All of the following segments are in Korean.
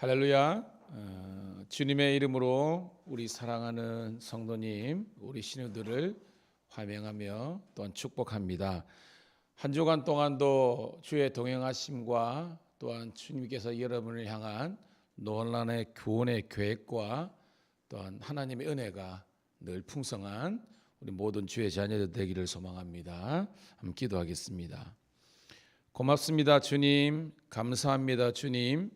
할렐루야. 주님의 이름으로 우리 사랑하는 성도님, 우리 신우들을 환영하며 또한 축복합니다. 한 주간 동안도 주의 동행하심과 또한 주님께서 여러분을 향한 논란의 구원의 계획과 또한 하나님의 은혜가 늘 풍성한 우리 모든 주의 자녀들 되기를 소망합니다. 함께 기도하겠습니다. 고맙습니다, 주님. 감사합니다, 주님.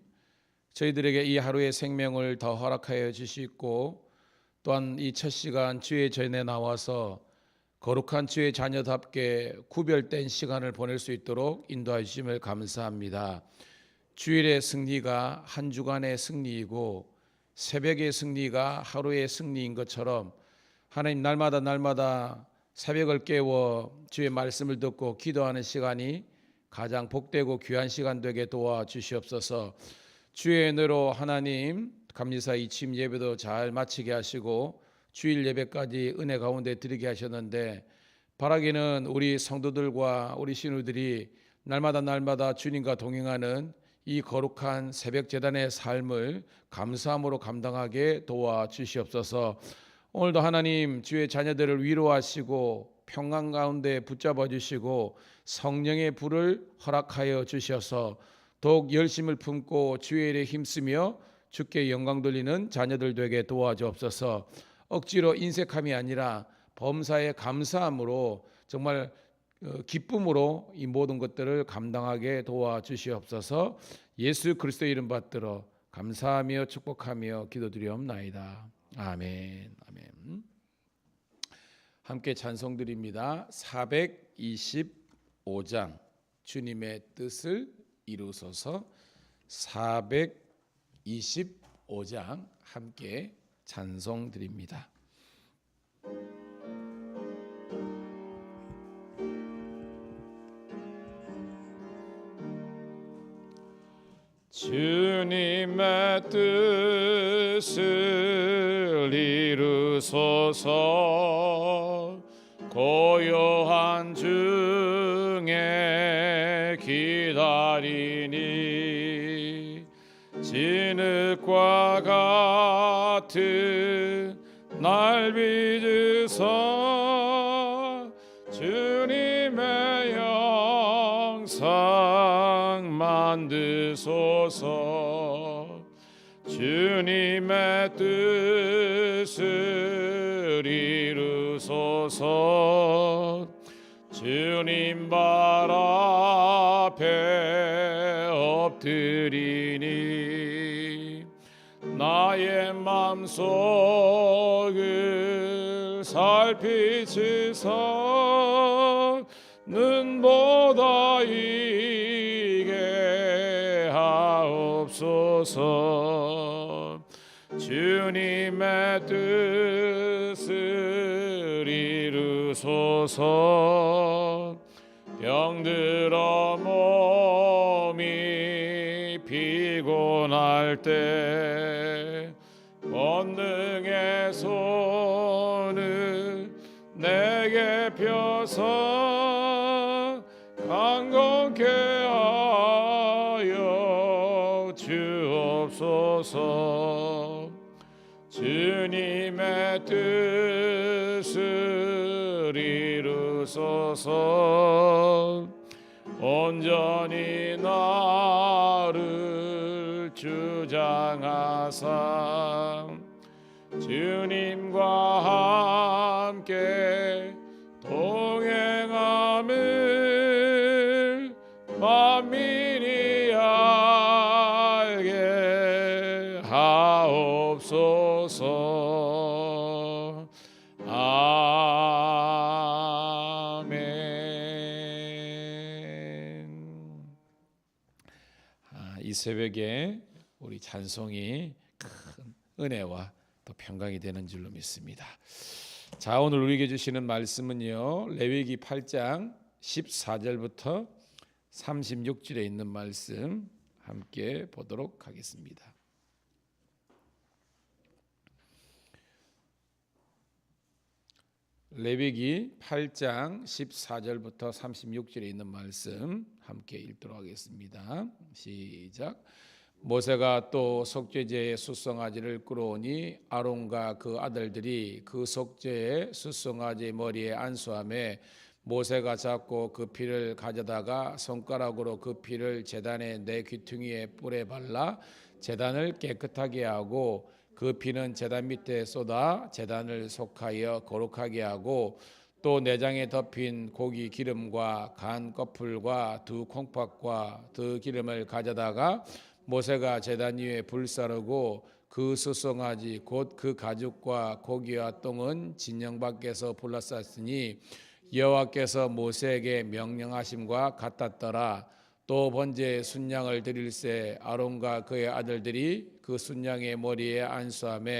저희들에게 이 하루의 생명을 더 허락하여 주시고 또한 이 첫 시간 주의 전에 나와서 거룩한 주의 자녀답게 구별된 시간을 보낼 수 있도록 인도해 주심을 감사합니다. 주일의 승리가 한 주간의 승리이고 새벽의 승리가 하루의 승리인 것처럼 하나님 날마다 새벽을 깨워 주의 말씀을 듣고 기도하는 시간이 가장 복되고 귀한 시간 되게 도와주시옵소서. 주의 은혜로 하나님 감리사 이침 예배도 잘 마치게 하시고 주일 예배까지 은혜 가운데 드리게 하셨는데 바라기는 우리 성도들과 우리 신우들이 날마다 주님과 동행하는 이 거룩한 새벽 제단의 삶을 감사함으로 감당하게 도와주시옵소서. 오늘도 하나님 주의 자녀들을 위로하시고 평강 가운데 붙잡아 주시고 성령의 불을 허락하여 주셔서 더욱 열심을 품고 주의 일에 힘쓰며 주께 영광 돌리는 자녀들 되게 도와주옵소서. 억지로 인색함이 아니라 범사에 감사함으로 정말 기쁨으로 이 모든 것들을 감당하게 도와주시옵소서. 예수 그리스도의 이름 받들어 감사하며 축복하며 기도드리옵나이다. 아멘. 아멘. 함께 찬송 드립니다. 425장 주님의 뜻을 이루소서. 425장 함께 찬송 드립니다. 주님의 뜻을 이루소서. 고요한 중에 기다리니 진흙과 같은 날 빚으사 주님의 영상 만드소서. 주님의 뜻을 이루소서. 주님 발 앞에 엎드리니 나의 맘속을 살피시사 눈보다 이게 하옵소서. 주님의 뜻을 이루소서. 병들어 몸이 피곤할 때 권능의 손을 내게 펴서 강건케 하여 주옵소서. 주님의 뜻을 이루소서. 온전히 나를 주장하사 주님과 함께 동행함을 만민이 알게 하옵소서. 이 새벽에 우리 찬송이 큰 은혜와 또 평강이 되는 줄로 믿습니다. 자, 오늘 우리에게 주시는 말씀은요, 레위기 8장 14절부터 36절에 있는 말씀 함께 보도록 하겠습니다. 레위기 8장 14절부터 36절에 있는 말씀 함께 읽도록 하겠습니다. 시작. 모세가 또 속죄제의 숫송아지를 끌어오니 아론과 그 아들들이 그 속죄의 숫송아지 머리에 안수하며 모세가 잡고 그 피를 가져다가 손가락으로 그 피를 제단의 네 귀퉁이에 뿔에 발라 제단을 깨끗하게 하고 그 피는 제단 밑에 쏟아 제단을 속하여 거룩하게 하고 또 내장에 덮인 고기 기름과 간 거풀과 두 콩팥과 두 기름을 가져다가 모세가 제단 위에 불 사르고 그 수송아지 곧 그 가죽과 고기와 똥은 진영 밖에서 불러쌌으니 여호와께서 모세에게 명령하심과 같았더라. 또 번제 순양을 드릴새 아론과 그의 아들들이 그 순양의 머리에 안수하며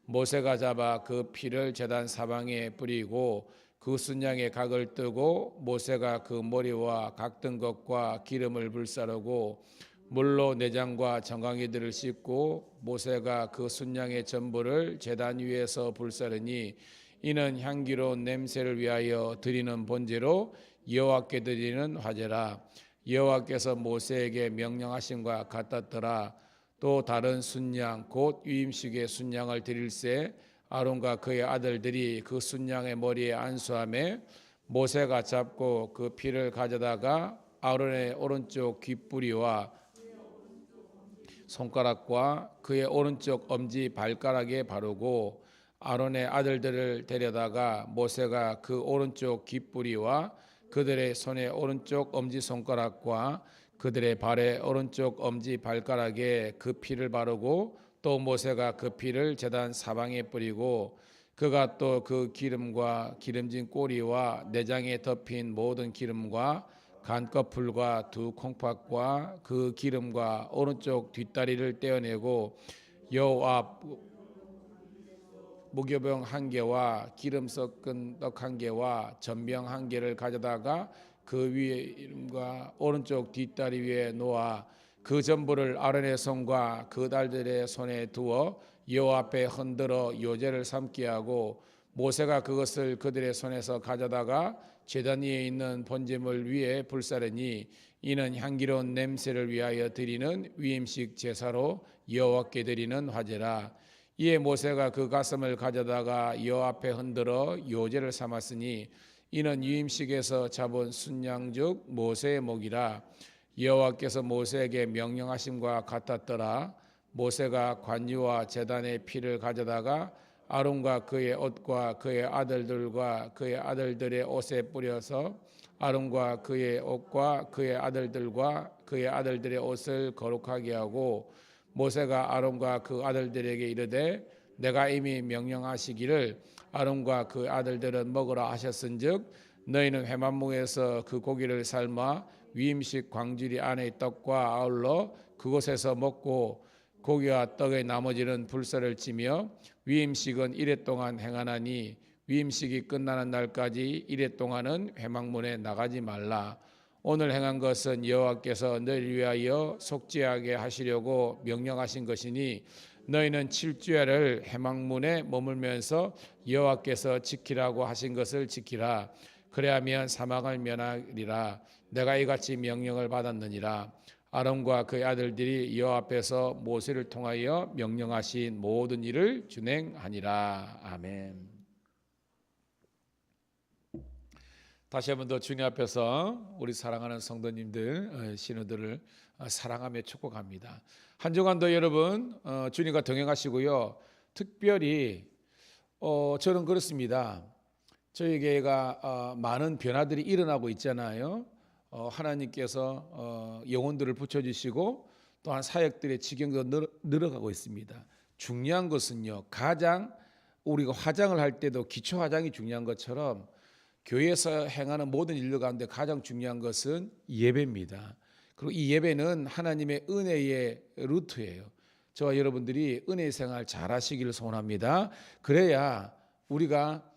모세가 잡아 그 피를 제단 사방에 뿌리고 그 순양의 각을 뜨고 모세가 그 머리와 각든 것과 기름을 불사르고 물로 내장과 정강이들을 씻고 모세가 그 순양의 전부를 제단 위에서 불사르니 이는 향기로운 냄새를 위하여 드리는 번제로 여호와께 드리는 화제라. 여호와께서 모세에게 명령하심과 같았더라. 또 다른 순양 곧 유임식의 순양을 드릴새 아론과 그의 아들들이 그 순양의 머리에 안수하며 모세가 잡고 그 피를 가져다가 아론의 오른쪽 귓뿌리와 손가락과 그의 오른쪽 엄지 발가락에 바르고 아론의 아들들을 데려다가 모세가 그 오른쪽 귓뿌리와 그들의 손의 오른쪽 엄지 손가락과 그들의 발의 오른쪽 엄지 발가락에 그 피를 바르고 또 모세가 그 피를 제단 사방에 뿌리고 그가 또 그 기름과 기름진 꼬리와 내장에 덮인 모든 기름과 간꺼풀과 두 콩팥과 그 기름과 오른쪽 뒷다리를 떼어내고 여호와 무교병 한 개와 기름 섞은 떡 한 개와 전병 한 개를 가져다가 그 위에 이름과 오른쪽 뒷다리 위에 놓아 그 전부를 아론의 손과 그 딸들의 손에 두어 여호와 앞에 흔들어 요제를 삼게 하고 모세가 그것을 그들의 손에서 가져다가 제단 위에 있는 번제물 위에 불사르니 이는 향기로운 냄새를 위하여 드리는 위임식 제사로 여호와께 드리는 화제라. 이에 모세가 그 가슴을 가져다가 여호와 앞에 흔들어 요제를 삼았으니 이는 유임식에서 잡은 순양죽 모세의 목이라. 여호와께서 모세에게 명령하심과 같았더라. 모세가 관유와 제단의 피를 가져다가 아론과 그의 옷과 그의 아들들과 그의 아들들의 옷에 뿌려서 아론과 그의 옷과 그의 아들들과 그의 아들들의 옷을 거룩하게 하고 모세가 아론과 그 아들들에게 이르되 내가 이미 명령하시기를 아론과 그 아들들은 먹으라 하셨은즉 너희는 회만무에서 그 고기를 삶아 위임식 광주리 안의 떡과 아울러 그곳에서 먹고 고기와 떡의 나머지는 불사를 치며 위임식은 이레 동안 행하나니 위임식이 끝나는 날까지 이레 동안은 회막문에 나가지 말라. 오늘 행한 것은 여호와께서 너희를 위하여 속죄하게 하시려고 명령하신 것이니 너희는 7주야를 회막문에 머물면서 여호와께서 지키라고 하신 것을 지키라. 그래야면 사망을 면하리라. 내가 이같이 명령을 받았느니라. 아론과 그의 아들들이 여호와 앞에서 모세를 통하여 명령하신 모든 일을 준행하니라. 아멘. 다시 한번 더 주님 앞에서 우리 사랑하는 성도님들, 신우들을 사랑하며 축복합니다. 한 주간도 여러분 주님과 동행하시고요. 특별히 저는 그렇습니다. 저희 교회가 많은 변화들이 일어나고 있잖아요. 하나님께서 영혼들을 붙여주시고 또한 사역들의 지경도 늘어가고 있습니다. 중요한 것은요, 가장 우리가 화장을 할 때도 기초 화장이 중요한 것처럼 교회에서 행하는 모든 일들 가운데 가장 중요한 것은 예배입니다. 그리고 이 예배는 하나님의 은혜의 루트예요. 저와 여러분들이 은혜 생활 잘 하시기를 소원합니다. 그래야 우리가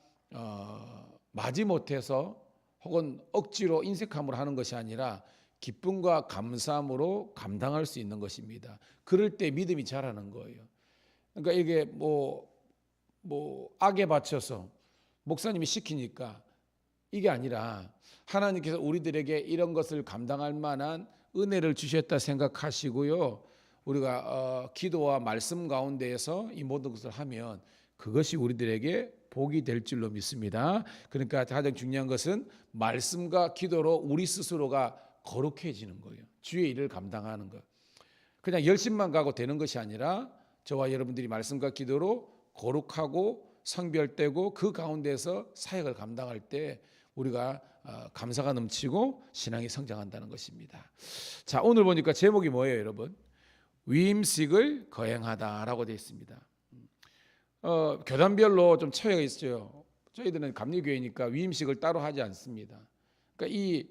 마지못해서 혹은 억지로 인색함으로 하는 것이 아니라 기쁨과 감사함으로 감당할 수 있는 것입니다. 그럴 때 믿음이 자라는 거예요. 그러니까 이게 뭐 악에 바쳐서 목사님이 시키니까 이게 아니라 하나님께서 우리들에게 이런 것을 감당할 만한 은혜를 주셨다 생각하시고요. 우리가 기도와 말씀 가운데에서 이 모든 것을 하면 그것이 우리들에게 복이 될 줄로 믿습니다. 그러니까 가장 중요한 것은 말씀과 기도로 우리 스스로가 거룩해지는 거예요. 주의 일을 감당하는 것. 그냥 열심만 가고 되는 것이 아니라 저와 여러분들이 말씀과 기도로 거룩하고 성별되고 그 가운데서 사역을 감당할 때 우리가 감사가 넘치고 신앙이 성장한다는 것입니다. 자, 오늘 보니까 제목이 뭐예요, 여러분? 위임식을 거행하다라고 되어 있습니다. 교단별로 좀 차이가 있어요. 저희들은 감리교회니까 위임식을 따로 하지 않습니다. 그러니까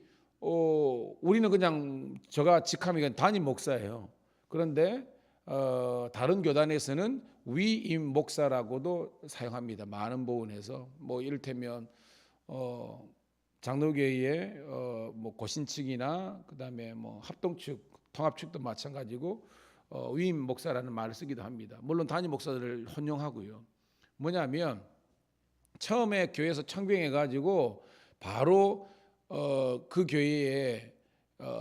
우리는 그냥 제가 직함이 담임 목사예요. 그런데 다른 교단에서는 위임 목사라고도 사용합니다. 많은 부분에서 뭐 이를테면 장로교회의 뭐 고신측이나 그다음에 뭐 합동측, 통합측도 마찬가지고 위임 목사라는 말을 쓰기도 합니다. 물론 담임 목사들을 혼용하고요. 뭐냐면 처음에 교회에서 청빙해 가지고 바로 그 교회에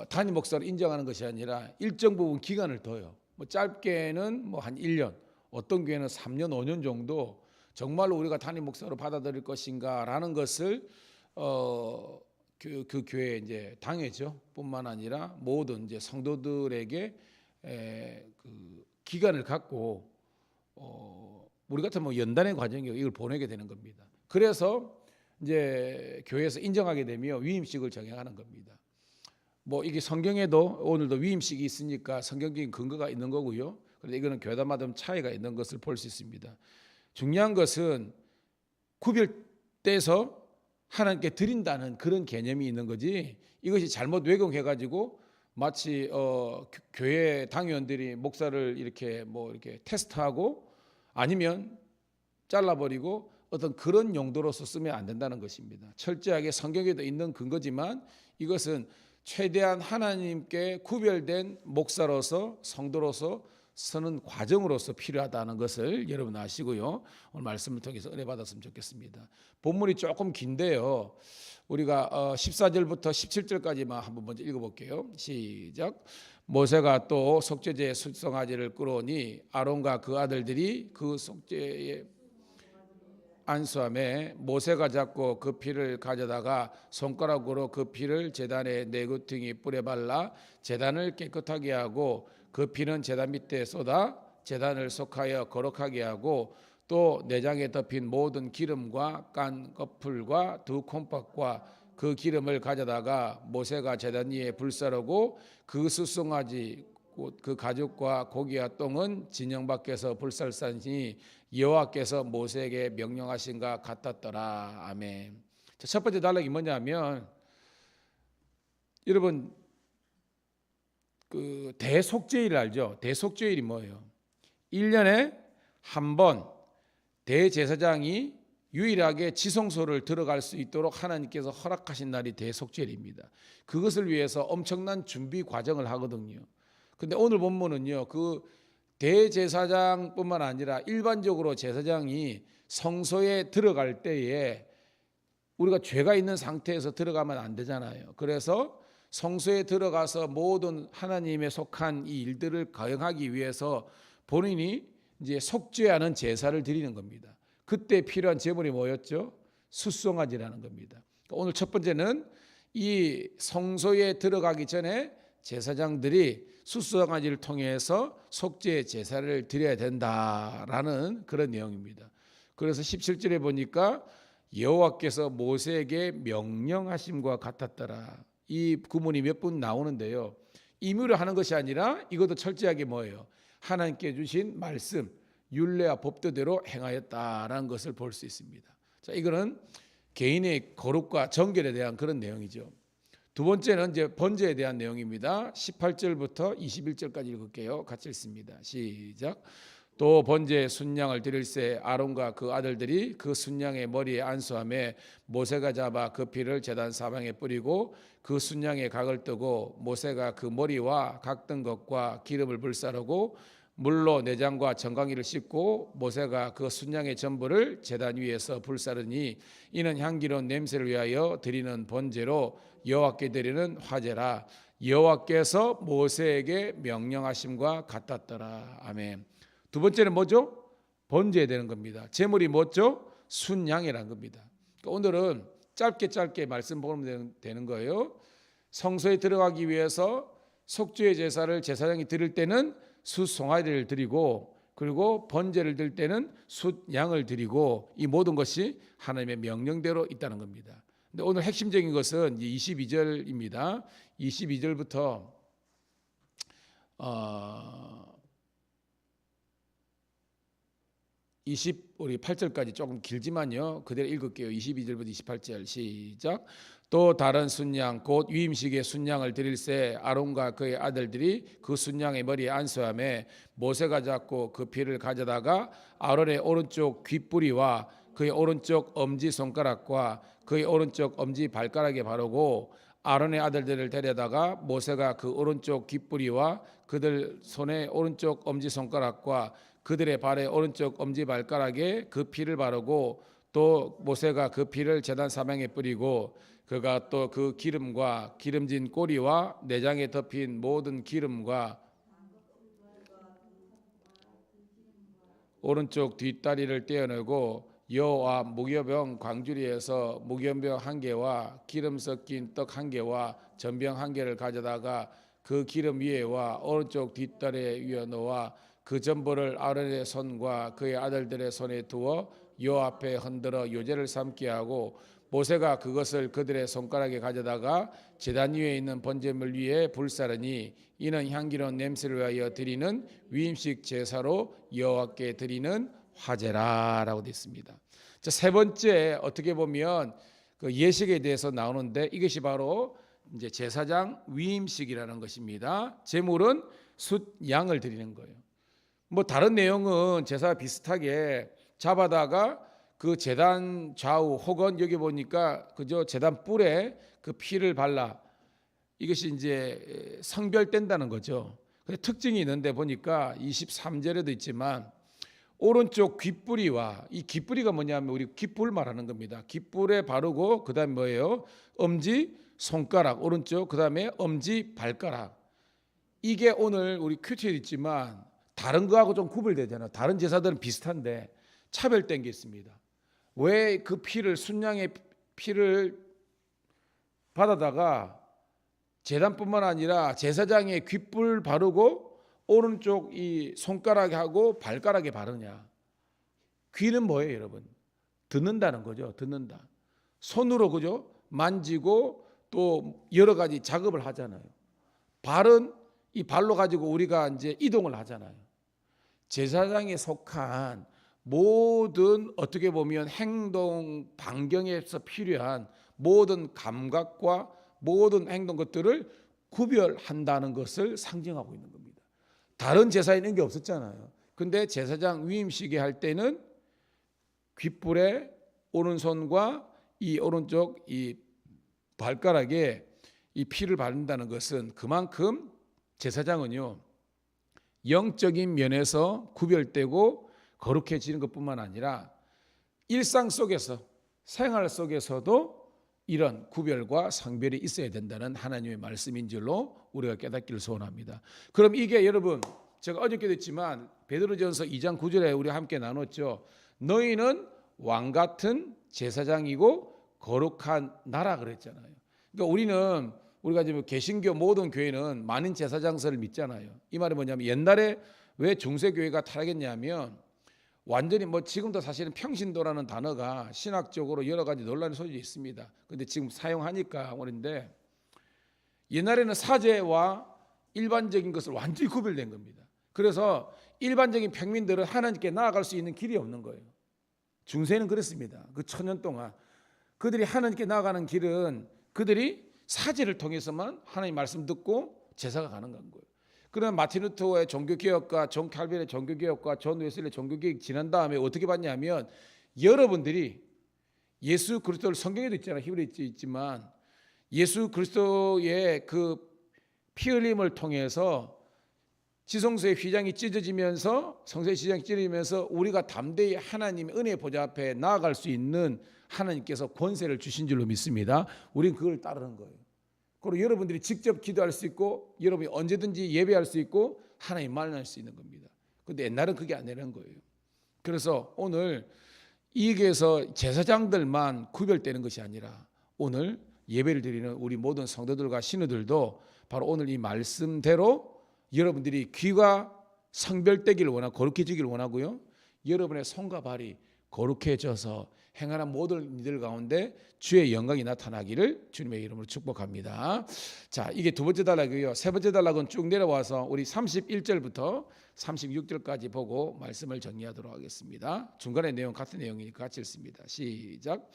담임 목사를 인정하는 것이 아니라 일정 부분 기간을 둬요. 뭐 짧게는 뭐 한 1년, 어떤 교회는 3년, 5년 정도 정말로 우리가 담임 목사로 받아들일 것인가라는 것을 그 교회 이제 당회죠 뿐만 아니라 모든 이제 성도들에게 그 기간을 갖고 우리 같은 뭐 연단의 과정이 이걸 보내게 되는 겁니다. 그래서 이제 교회에서 인정하게 되면 위임식을 정행하는 겁니다. 뭐 이게 성경에도 오늘도 위임식이 있으니까 성경적인 근거가 있는 거고요. 그런데 이거는 교단마다 차이가 있는 것을 볼 수 있습니다. 중요한 것은 구별돼서 하나님께 드린다는 그런 개념이 있는 거지, 이것이 잘못 왜곡해가지고 마치 교회 당회원들이 목사를 이렇게 뭐 이렇게 테스트하고 아니면 잘라버리고 어떤 그런 용도로서 쓰면 안 된다는 것입니다. 철저하게 성경에도 있는 근거지만 이것은 최대한 하나님께 구별된 목사로서 성도로서 서는 과정으로서 필요하다는 것을 여러분 아시고요. 오늘 말씀을 통해서 은혜 받았으면 좋겠습니다. 본문이 조금 긴데요. 우리가 14절부터 17절까지만 한번 먼저 읽어볼게요. 시작. 모세가 또 속죄제의 숙성아지를 끌어오니 아론과 그 아들들이 그 속죄에 안수함에 모세가 잡고 그 피를 가져다가 손가락으로 그 피를 제단에 네구퉁이 뿌려 발라 제단을 깨끗하게 하고 그 피는 제단 밑에 쏟아 제단을 속하여 거룩하게 하고 또 내장에 덮인 모든 기름과 깐 거풀과 두 콩팥과 그 기름을 가져다가 모세가 제단 위에 불사르고 그 수송아지 그 가죽과 고기와 똥은 진영 밖에서 불살사니 여호와께서 모세에게 명령하신가 같았더라. 아멘. 첫 번째 단락이 뭐냐면 여러분 그 대속죄일 알죠? 대속죄일이 뭐예요? 1년에 한 번 대제사장이 유일하게 지성소를 들어갈 수 있도록 하나님께서 허락하신 날이 대속죄일입니다. 그것을 위해서 엄청난 준비 과정을 하거든요. 근데 오늘 본문은요, 그 대제사장뿐만 아니라 일반적으로 제사장이 성소에 들어갈 때에 우리가 죄가 있는 상태에서 들어가면 안 되잖아요. 그래서 성소에 들어가서 모든 하나님에 속한 이 일들을 거행하기 위해서 본인이 이제 속죄하는 제사를 드리는 겁니다. 그때 필요한 제물이 뭐였죠? 숫송아지라는 겁니다. 오늘 첫 번째는 이 성소에 들어가기 전에 제사장들이 숫송아지를 통해서 속죄 제사를 드려야 된다라는 그런 내용입니다. 그래서 17절에 보니까 여호와께서 모세에게 명령하심과 같았더라. 이 구문이 몇 번 나오는데요. 임의로 하는 것이 아니라 이것도 철저하게 뭐예요? 하나님께 주신 말씀, 율례와 법도대로 행하였다라는 것을 볼 수 있습니다. 자, 이거는 개인의 거룩과 정결에 대한 그런 내용이죠. 두 번째는 이제 번제에 대한 내용입니다. 18절부터 21절까지 읽을게요. 같이 읽습니다. 시작. 또 번제에 순양을 드릴새 아론과 그 아들들이 그 순양의 머리에 안수하며 모세가 잡아 그 피를 제단 사방에 뿌리고 그 순양의 각을 뜨고 모세가 그 머리와 각든 것과 기름을 불사르고 물로 내장과 정강이를 씻고 모세가 그 순양의 전부를 제단 위에서 불사르니 이는 향기로운 냄새를 위하여 드리는 번제로 여호와께 드리는 화제라. 여호와께서 모세에게 명령하심과 같았더라. 아멘. 두 번째는 뭐죠? 번제해야 되는 겁니다. 제물이 뭐죠? 순양이라는 겁니다. 그러니까 오늘은 짧게 말씀 보면 되는 거예요. 성소에 들어가기 위해서 속죄의 제사를 제사장이 드릴 때는 숫송아리를 드리고, 그리고 번제를 드릴 때는 숫양을 드리고, 이 모든 것이 하나님의 명령대로 있다는 겁니다. 근데 오늘 핵심적인 것은 22절입니다. 22절부터 우리 8절까지 조금 길지만요, 그대로 읽을게요. 22절부터 28절 시작. 또 다른 순양 곧 위임식의 순양을 드릴새 아론과 그의 아들들이 그 순양의 머리에 안수하며 모세가 잡고 그 피를 가져다가 아론의 오른쪽 귓뿌리와 그의 오른쪽 엄지 손가락과 그의 오른쪽 엄지 발가락에 바르고, 아론의 아들들을 데려다가 모세가 그 오른쪽 귓뿌리와 그들 손의 오른쪽 엄지 손가락과 그들의 발의 오른쪽 엄지 발가락에 그 피를 바르고, 또 모세가 그 피를 제단 사방에 뿌리고, 그가 또 그 기름과 기름진 꼬리와 내장에 덮인 모든 기름과 오른쪽 뒷다리를 떼어내고 여와 무교병 광주리에서 무교병 한 개와 기름 섞인 떡 한 개와 전병 한 개를 가져다가 그 기름 위에와 오른쪽 뒷다리 위에 놓아 그 전보를 아론의 손과 그의 아들들의 손에 두어 여 앞에 흔들어 요제를 삼게 하고, 모세가 그것을 그들의 손가락에 가져다가 제단 위에 있는 번제물 위에 불사르니 이는 향기로운 냄새를 위하여 드리는 위임식 제사로 여호와께 드리는 화제라라고 되어 있습니다. 자, 세 번째, 어떻게 보면 그 예식에 대해서 나오는데, 이것이 바로 이제 제사장 위임식이라는 것입니다. 제물은 숫양을 드리는 거예요. 뭐 다른 내용은 제사와 비슷하게 잡아다가 그 제단 좌우 혹은 여기 보니까 그저 제단 뿔에 그 피를 발라, 이것이 이제 성별된다는 거죠. 근데 특징이 있는데 보니까 23절에도 있지만 오른쪽 귓뿌리와, 이 귓뿌리가 뭐냐면 우리 귓불 말하는 겁니다. 귓불에 바르고 그다음에 뭐예요? 엄지 손가락 오른쪽, 그다음에 엄지 발가락. 이게 오늘 우리 큐티에 있지만 다른 거하고 좀 구별되잖아요. 다른 제사들은 비슷한데 차별된 게 있습니다. 왜 그 피를, 순양의 피를 받아다가 제단뿐만 아니라 제사장의 귓불 바르고 오른쪽 이 손가락하고 발가락에 바르냐? 귀는 뭐예요, 여러분? 듣는다는 거죠. 듣는다. 손으로 그죠? 만지고 또 여러 가지 작업을 하잖아요. 발은 이 발로 가지고 우리가 이제 이동을 하잖아요. 제사장에 속한 모든, 어떻게 보면 행동 반경에서 필요한 모든 감각과 모든 행동 것들을 구별한다는 것을 상징하고 있는 겁니다. 다른 제사에는 게 없었잖아요. 근데 제사장 위임식에 할 때는 귓불에 오른손과 이 오른쪽 이 발가락에 이 피를 바른다는 것은 그만큼 제사장은요, 영적인 면에서 구별되고 거룩해지는 것뿐만 아니라 일상 속에서, 생활 속에서도 이런 구별과 성별이 있어야 된다는 하나님의 말씀인 줄로 우리가 깨닫기를 소원합니다. 그럼 이게 여러분, 제가 어저께도 했지만 베드로전서 2장 9절에 우리 함께 나눴죠. 너희는 왕같은 제사장이고 거룩한 나라 그랬잖아요. 그러니까 우리가 지금 개신교 모든 교회는 많은 제사장서를 믿잖아요. 이 말이 뭐냐면, 옛날에 왜 중세교회가 타락했냐면, 완전히 뭐 지금도 사실은 평신도라는 단어가 신학적으로 여러 가지 논란의 소지가 있습니다. 그런데 지금 사용하니까 그런데, 옛날에는 사제와 일반적인 것을 완전히 구별된 겁니다. 그래서 일반적인 평민들은 하나님께 나아갈 수 있는 길이 없는 거예요. 중세는 그랬습니다. 그 1000년 동안 그들이 하나님께 나아가는 길은 그들이 사제를 통해서만 하나님 말씀 듣고 제사가 가능한 거예요. 그러나 마틴 루터의 종교개혁과 존 칼빈의 종교개혁과 존 웨슬리의 종교개혁이 지난 다음에 어떻게 봤냐면, 여러분들이 예수 그리스도를, 성경에도 있잖아요. 히브리에 있지만 예수 그리스도의 그 피 흘림을 통해서 지성소의 휘장이 찢어지면서, 성소의 휘장이 찢어지면서 우리가 담대히 하나님의 은혜 보좌 앞에 나아갈 수 있는 하나님께서 권세를 주신 줄로 믿습니다. 우리는 그걸 따르는 거예요. 그리고 여러분들이 직접 기도할 수 있고 여러분이 언제든지 예배할 수 있고 하나님 만날 수 있는 겁니다. 근데 옛날은 그게 안 되는 거예요. 그래서 오늘 이 교회에서 제사장들만 구별되는 것이 아니라 오늘 예배를 드리는 우리 모든 성도들과 신우들도 바로 오늘 이 말씀대로 여러분들이 귀가 성별되기를 원하고 거룩해지기를 원하고요. 여러분의 손과 발이 거룩해져서 행하는 모든 이들 가운데 주의 영광이 나타나기를 주님의 이름으로 축복합니다. 자, 이게 두 번째 단락이고요. 세 번째 단락은 쭉 내려와서 우리 31절부터 36절까지 보고 말씀을 정리하도록 하겠습니다. 중간에 내용 같은 내용이니까 같이 읽습니다. 시작.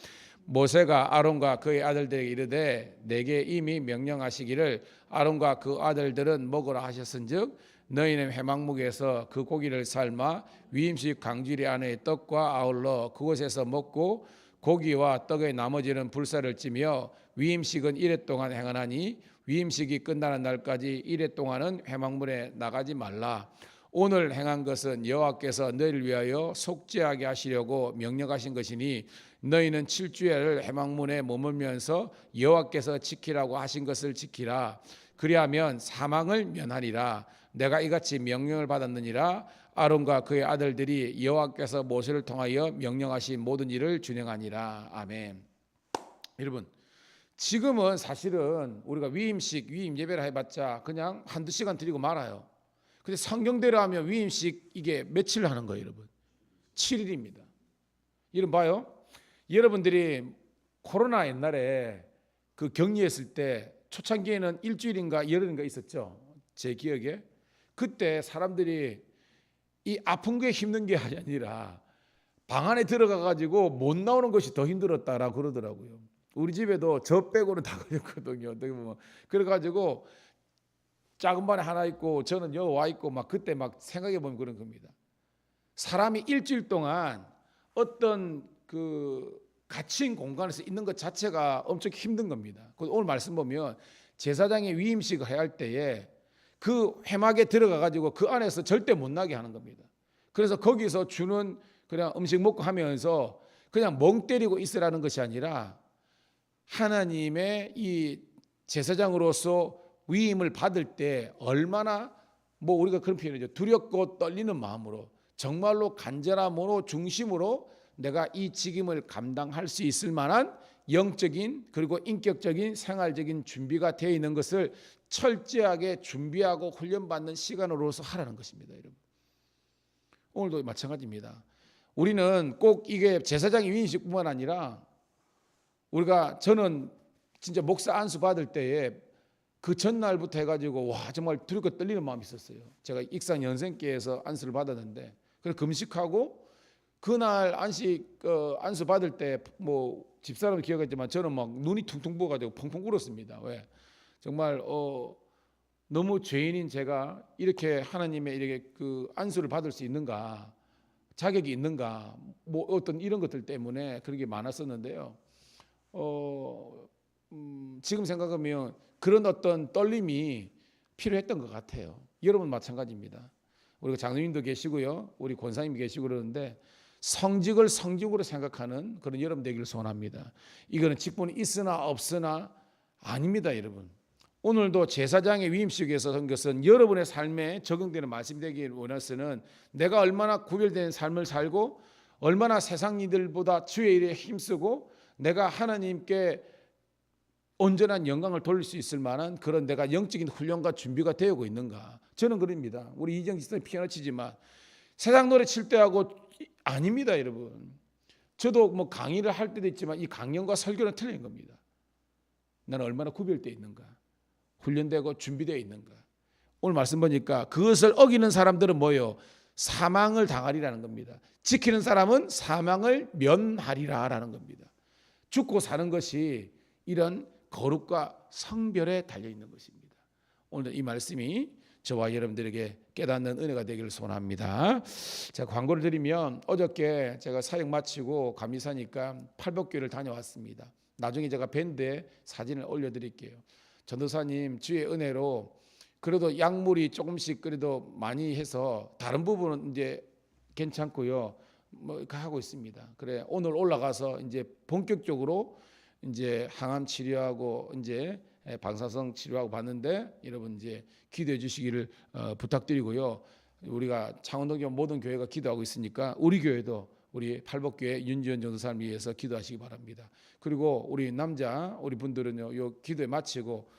모세가 아론과 그의 아들들에게 이르되 내게 이미 명령하시기를 아론과 그 아들들은 먹으라 하셨은즉 너희는 회막목에서 그 고기를 삶아 위임식 강주리 안에 떡과 아울러 그곳에서 먹고 고기와 떡의 나머지는 불사를 찌며 위임식은 이레 동안 행하나니 위임식이 끝나는 날까지 이레 동안은 회막문에 나가지 말라. 오늘 행한 것은 여호와께서 너희를 위하여 속죄하게 하시려고 명령하신 것이니 너희는 7주야를 회막문에 머물면서 여호와께서 지키라고 하신 것을 지키라. 그리하면 사망을 면하리라. 내가 이같이 명령을 받았느니라. 아론과 그의 아들들이 여호와께서 모세를 통하여 명령하신 모든 일을 준행하니라. 아멘. 여러분, 지금은 사실은 우리가 위임식, 위임 예배를 해봤자 그냥 한두 시간 드리고 말아요. 근데 성경대로 하면 위임식 이게 며칠 하는 거예요, 여러분? 7일입니다. 여러분 봐요. 여러분들이 코로나 옛날에 그 격리했을 때 초창기에는 일주일인가 열흘인가 있었죠. 제 기억에. 그때 사람들이 이 아픈 게 힘든 게 아니라 방 안에 들어가 가지고 못 나오는 것이 더 힘들었다라고 그러더라고요. 우리 집에도 저 빼고는 다 걸렸거든요. 어떻게 보면. 그래 가지고 작은 방에 하나 있고 저는 여기 와 있고 막 그때 막 생각해 보면 그런 겁니다. 사람이 일주일 동안 어떤 그 갇힌 공간에서 있는 것 자체가 엄청 힘든 겁니다. 오늘 말씀 보면 제사장의 위임식을 해야 할 때에 그 회막에 들어가 가지고 그 안에서 절대 못 나게 하는 겁니다. 그래서 거기서 주는 그냥 음식 먹고 하면서 그냥 멍 때리고 있으라는 것이 아니라 하나님의 이 제사장으로서 위임을 받을 때 얼마나 뭐 우리가 그런 표현이죠. 두렵고 떨리는 마음으로 정말로 간절함으로 중심으로 내가 이 직임을 감당할 수 있을 만한 영적인 그리고 인격적인 생활적인 준비가 되어 있는 것을 철저하게 준비하고 훈련받는 시간으로서 하라는 것입니다. 여러분. 오늘도 마찬가지입니다. 우리는 꼭 이게 제사장의 위임식뿐만 아니라 우리가 저는 진짜 목사 안수 받을 때에 그 전날부터 해가지고 와 정말 두렵고 떨리는 마음이 있었어요. 제가 익산 연생교회에서 안수를 받았는데 그래서 금식하고 그날 안수 받을 때 뭐 집사람은 기억했지만 저는 막 눈이 퉁퉁 부어가지고 펑펑 울었습니다. 왜? 정말 너무 죄인인 제가 이렇게 하나님의 이렇게 그 안수를 받을 수 있는가, 자격이 있는가, 뭐 어떤 이런 것들 때문에 그런 게 많았었는데요. 지금 생각하면 그런 어떤 떨림이 필요했던 것 같아요. 여러분 마찬가지입니다. 우리가 장로님도 계시고요, 우리 권사님이 계시고 그러는데 성직을 성직으로 생각하는 그런 여러분 되기를 소원합니다. 이거는 직분이 있으나 없으나 아닙니다, 여러분. 오늘도 제사장의 위임식에서 한 것은 여러분의 삶에 적용되는 말씀이 되기를 원해서는 내가 얼마나 구별된 삶을 살고 얼마나 세상 이들보다 주의 일에 힘쓰고 내가 하나님께 온전한 영광을 돌릴 수 있을 만한 그런 내가 영적인 훈련과 준비가 되고 있는가. 저는 그럽니다. 우리 이정희 씨는 피아노 치지만 세상 노래 칠 때하고 아닙니다, 여러분. 저도 뭐 강의를 할 때도 있지만 이 강연과 설교는 틀린 겁니다. 나는 얼마나 구별되어 있는가, 훈련되고 준비되어 있는가. 오늘 말씀 보니까 그것을 어기는 사람들은 뭐예요? 사망을 당하리라는 겁니다. 지키는 사람은 사망을 면하리라라는 겁니다. 죽고 사는 것이 이런 거룩과 성별에 달려있는 것입니다. 오늘 이 말씀이 저와 여러분들에게 깨닫는 은혜가 되기를 소원합니다. 제가 광고를 드리면 어저께 제가 사역 마치고 감리사니까 팔복교회를 다녀왔습니다. 나중에 제가 밴드에 사진을 올려드릴게요. 전도사님 주의 은혜로 그래도 약물이 조금씩 그래도 많이 해서 다른 부분은 이제 괜찮고요. 뭐 하고 있습니다. 그래 오늘 올라가서 이제 본격적으로 이제 항암 치료하고 이제 방사성 치료하고 봤는데 여러분 이제 기도해 주시기를 부탁드리고요. 우리가 창원동교 모든 교회가 기도하고 있으니까 우리 교회도 우리 팔복교회 윤지원 전도사를 위해서 기도하시기 바랍니다. 그리고 우리 남자 우리 분들은요, 요 기도에 마치고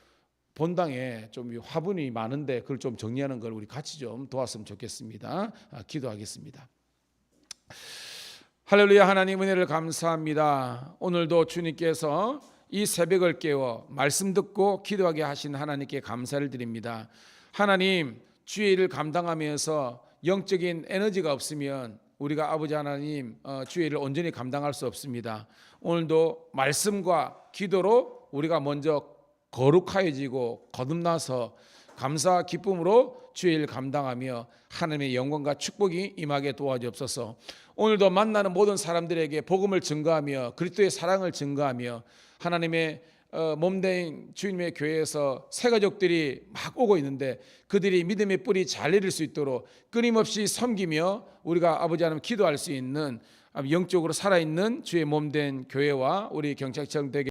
본당에 좀 화분이 많은데 그걸 좀 정리하는 걸 우리 같이 좀 도왔으면 좋겠습니다. 기도하겠습니다. 할렐루야. 하나님 은혜를 감사합니다. 오늘도 주님께서 이 새벽을 깨워 말씀 듣고 기도하게 하신 하나님께 감사를 드립니다. 하나님, 주의 일을 감당하면서 영적인 에너지가 없으면 우리가 아버지 하나님 주의 일을 온전히 감당할 수 없습니다. 오늘도 말씀과 기도로 우리가 먼저 거룩하여지고 거듭나서 감사 기쁨으로 주의 일을 감당하며 하나님의 영광과 축복이 임하게 도와주옵소서. 오늘도 만나는 모든 사람들에게 복음을 증거하며 그리스도의 사랑을 증거하며 하나님의 몸된 주님의 교회에서 새 가족들이 막 오고 있는데 그들이 믿음의 뿌리 잘 내릴 수 있도록 끊임없이 섬기며 우리가 아버지 하나님 기도할 수 있는 영적으로 살아있는 주의 몸된 교회와 우리 경찰청 되게